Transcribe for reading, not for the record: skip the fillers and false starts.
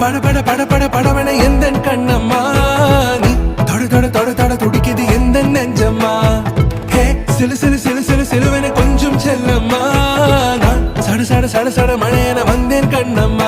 பட பட பட பட படவன எந்த கண்ணம்மா நீ தொட தொட தொட தொட துடிக்குது எந்த நெஞ்சம்மா ஹே சிலு சிலு சிலு சிலு சிலுவன கொஞ்சம் செல்லம்மா நான் சட சட சட சட மழையன வந்தேன் கண்ணம்மா